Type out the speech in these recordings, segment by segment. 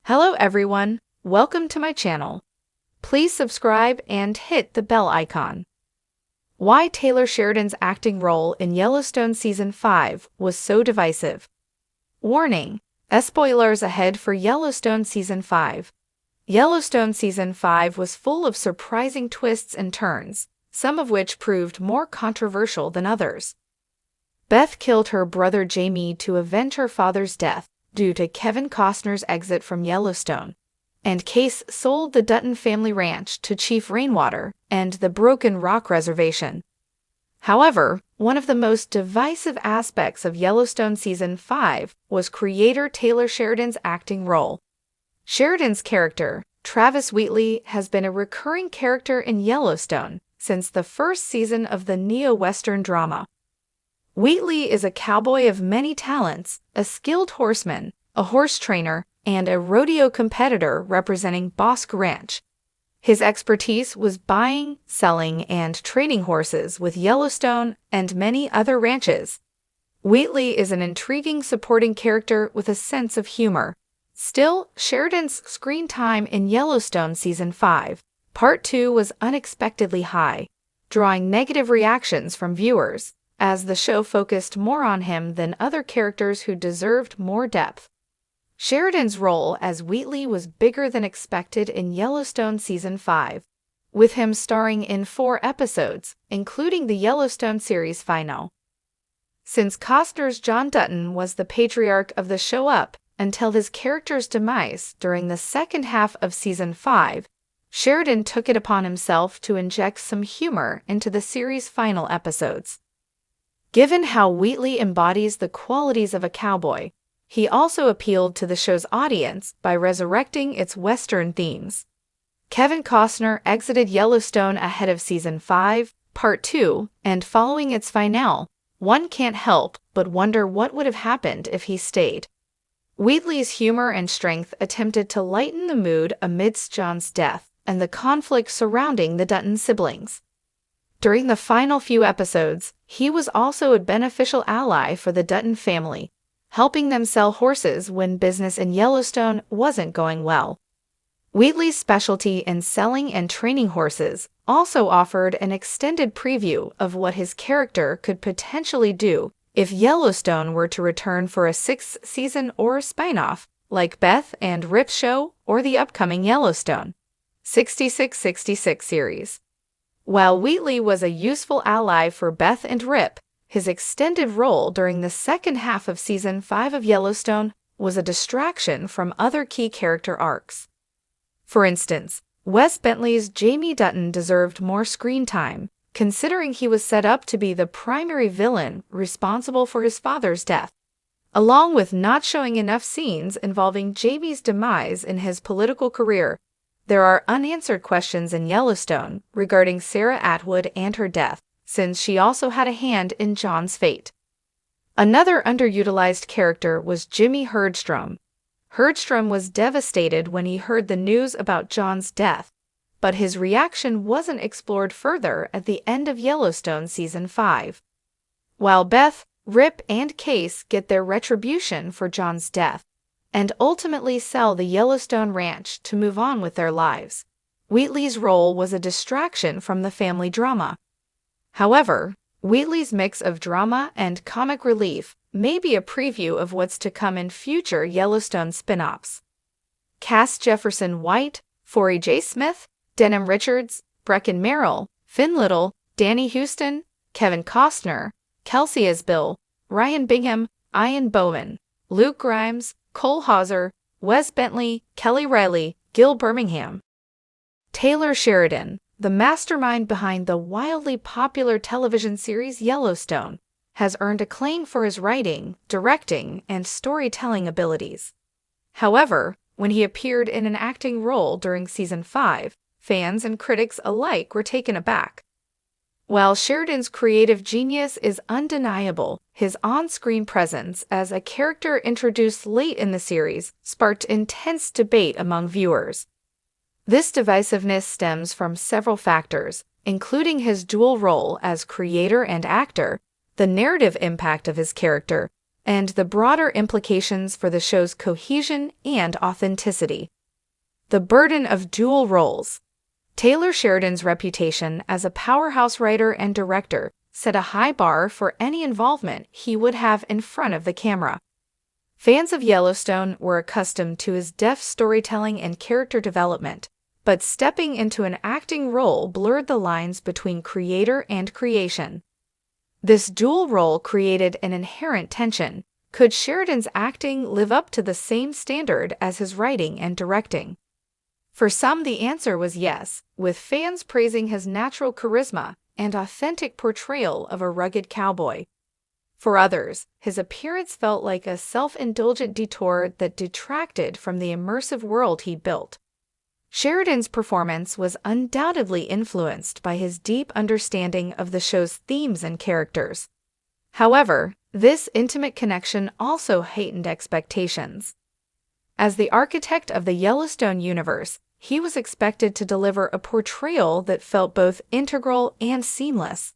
Hello everyone, welcome to my channel. Please subscribe and hit the bell icon. Why Taylor Sheridan's acting role in Yellowstone Season 5 was so divisive. Warning: spoilers ahead for Yellowstone Season 5. Yellowstone Season 5 was full of surprising twists and turns, some of which proved more controversial than others. Beth killed her brother Jamie to avenge her father's death due to Kevin Costner's exit from Yellowstone, and Kayce sold the Dutton family ranch to Chief Rainwater and the Broken Rock Reservation. However, one of the most divisive aspects of Yellowstone Season 5 was creator Taylor Sheridan's acting role. Sheridan's character, Travis Wheatley, has been a recurring character in Yellowstone since the first season of the neo-Western drama. Wheatley is a cowboy of many talents, a skilled horseman, a horse trainer, and a rodeo competitor representing Bosque Ranch. His expertise was buying, selling, and trading horses with Yellowstone and many other ranches. Wheatley is an intriguing supporting character with a sense of humor. Still, Sheridan's screen time in Yellowstone Season 5, Part 2 was unexpectedly high, drawing negative reactions from viewers, as the show focused more on him than other characters who deserved more depth. Sheridan's role as Wheatley was bigger than expected in Yellowstone Season 5, with him starring in 4 episodes, including the Yellowstone series finale. Since Costner's John Dutton was the patriarch of the show up until his character's demise during the second half of Season 5, Sheridan took it upon himself to inject some humor into the series' final episodes. Given how Wheatley embodies the qualities of a cowboy, he also appealed to the show's audience by resurrecting its Western themes. Kevin Costner exited Yellowstone ahead of Season 5, Part 2, and following its finale, one can't help but wonder what would have happened if he stayed. Wheatley's humor and strength attempted to lighten the mood amidst John's death and the conflict surrounding the Dutton siblings. During the final few episodes, he was also a beneficial ally for the Dutton family, helping them sell horses when business in Yellowstone wasn't going well. Wheatley's specialty in selling and training horses also offered an extended preview of what his character could potentially do if Yellowstone were to return for a 6th season or spin-off, like Beth and Rip's show or the upcoming Yellowstone 6666 series. While Wheatley was a useful ally for Beth and Rip, his extended role during the second half of Season 5 of Yellowstone was a distraction from other key character arcs. For instance, Wes Bentley's Jamie Dutton deserved more screen time, considering he was set up to be the primary villain responsible for his father's death. Along with not showing enough scenes involving Jamie's demise in his political career, there are unanswered questions in Yellowstone regarding Sarah Atwood and her death, since she also had a hand in John's fate. Another underutilized character was Jimmy Herdstrom. Herdstrom was devastated when he heard the news about John's death, but his reaction wasn't explored further at the end of Yellowstone Season 5. While Beth, Rip, and Kayce get their retribution for John's death, and ultimately sell the Yellowstone ranch to move on with their lives, Wheatley's role was a distraction from the family drama. However, Wheatley's mix of drama and comic relief may be a preview of what's to come in future Yellowstone spin-offs. Cast Jefferson White, Forey J. Smith, Denham Richards, Brecken Merrill, Finn Little, Danny Houston, Kevin Costner, Kelsey as Bill, Ryan Bingham, Ian Bowman, Luke Grimes, Cole Hauser, Wes Bentley, Kelly Riley, Gil Birmingham. Taylor Sheridan, the mastermind behind the wildly popular television series Yellowstone, has earned acclaim for his writing, directing, and storytelling abilities. However, when he appeared in an acting role during Season 5, fans and critics alike were taken aback. While Sheridan's creative genius is undeniable, his on-screen presence as a character introduced late in the series sparked intense debate among viewers. This divisiveness stems from several factors, including his dual role as creator and actor, the narrative impact of his character, and the broader implications for the show's cohesion and authenticity. The burden of dual roles. Taylor Sheridan's reputation as a powerhouse writer and director set a high bar for any involvement he would have in front of the camera. Fans of Yellowstone were accustomed to his deft storytelling and character development, but stepping into an acting role blurred the lines between creator and creation. This dual role created an inherent tension. Could Sheridan's acting live up to the same standard as his writing and directing? For some, the answer was yes, with fans praising his natural charisma and authentic portrayal of a rugged cowboy. For others, his appearance felt like a self-indulgent detour that detracted from the immersive world he built. Sheridan's performance was undoubtedly influenced by his deep understanding of the show's themes and characters. However, this intimate connection also heightened expectations. As the architect of the Yellowstone universe, he was expected to deliver a portrayal that felt both integral and seamless.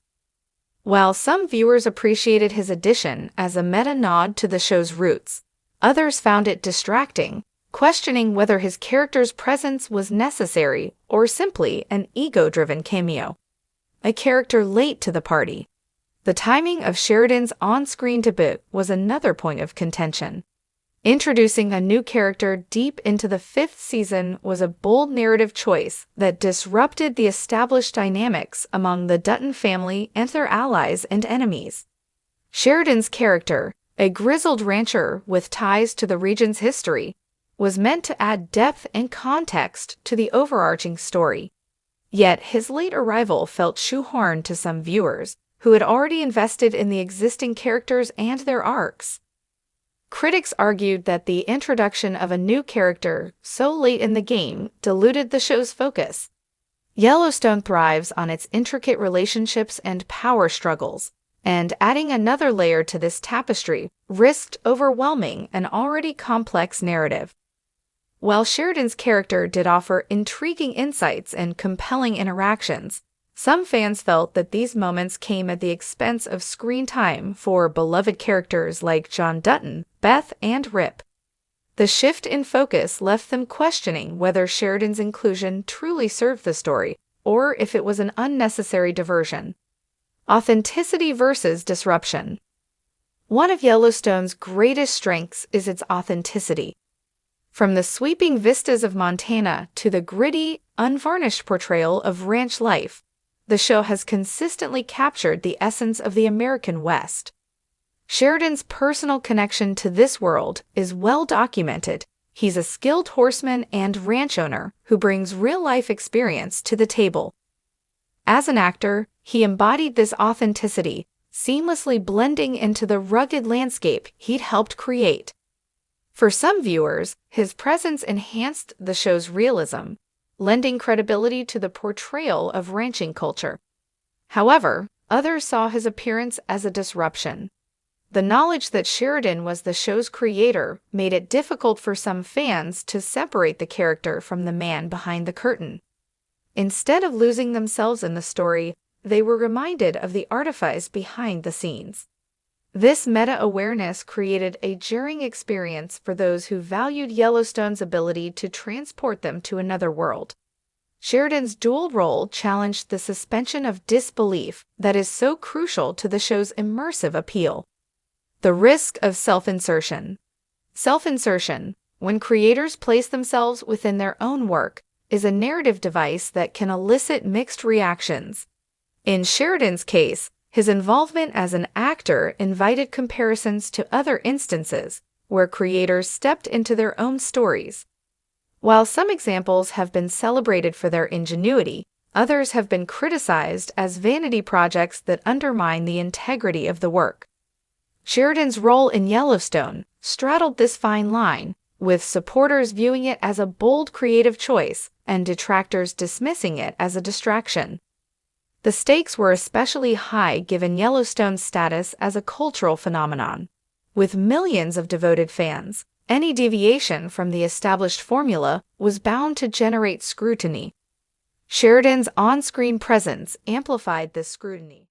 While some viewers appreciated his addition as a meta-nod to the show's roots, others found it distracting, questioning whether his character's presence was necessary or simply an ego-driven cameo. A character late to the party. The timing of Sheridan's on-screen debut was another point of contention. Introducing a new character deep into the 5th season was a bold narrative choice that disrupted the established dynamics among the Dutton family and their allies and enemies. Sheridan's character, a grizzled rancher with ties to the region's history, was meant to add depth and context to the overarching story. Yet his late arrival felt shoehorned to some viewers who had already invested in the existing characters and their arcs. Critics argued that the introduction of a new character so late in the game diluted the show's focus. Yellowstone thrives on its intricate relationships and power struggles, and adding another layer to this tapestry risked overwhelming an already complex narrative. While Sheridan's character did offer intriguing insights and compelling interactions, some fans felt that these moments came at the expense of screen time for beloved characters like John Dutton, Beth, and Rip. The shift in focus left them questioning whether Sheridan's inclusion truly served the story, or if it was an unnecessary diversion. Authenticity versus disruption. One of Yellowstone's greatest strengths is its authenticity. From the sweeping vistas of Montana to the gritty, unvarnished portrayal of ranch life, the show has consistently captured the essence of the American West. Sheridan's personal connection to this world is well documented. He's a skilled horseman and ranch owner who brings real-life experience to the table. As an actor, he embodied this authenticity, seamlessly blending into the rugged landscape he'd helped create. For some viewers, his presence enhanced the show's realism, lending credibility to the portrayal of ranching culture. However, others saw his appearance as a disruption. The knowledge that Sheridan was the show's creator made it difficult for some fans to separate the character from the man behind the curtain. Instead of losing themselves in the story, they were reminded of the artifice behind the scenes. This meta-awareness created a jarring experience for those who valued Yellowstone's ability to transport them to another world. Sheridan's dual role challenged the suspension of disbelief that is so crucial to the show's immersive appeal. The risk of self-insertion. Self-insertion, when creators place themselves within their own work, is a narrative device that can elicit mixed reactions. In Sheridan's case, his involvement as an actor invited comparisons to other instances where creators stepped into their own stories. While some examples have been celebrated for their ingenuity, others have been criticized as vanity projects that undermine the integrity of the work. Sheridan's role in Yellowstone straddled this fine line, with supporters viewing it as a bold creative choice and detractors dismissing it as a distraction. The stakes were especially high given Yellowstone's status as a cultural phenomenon. With millions of devoted fans, any deviation from the established formula was bound to generate scrutiny. Sheridan's on-screen presence amplified this scrutiny.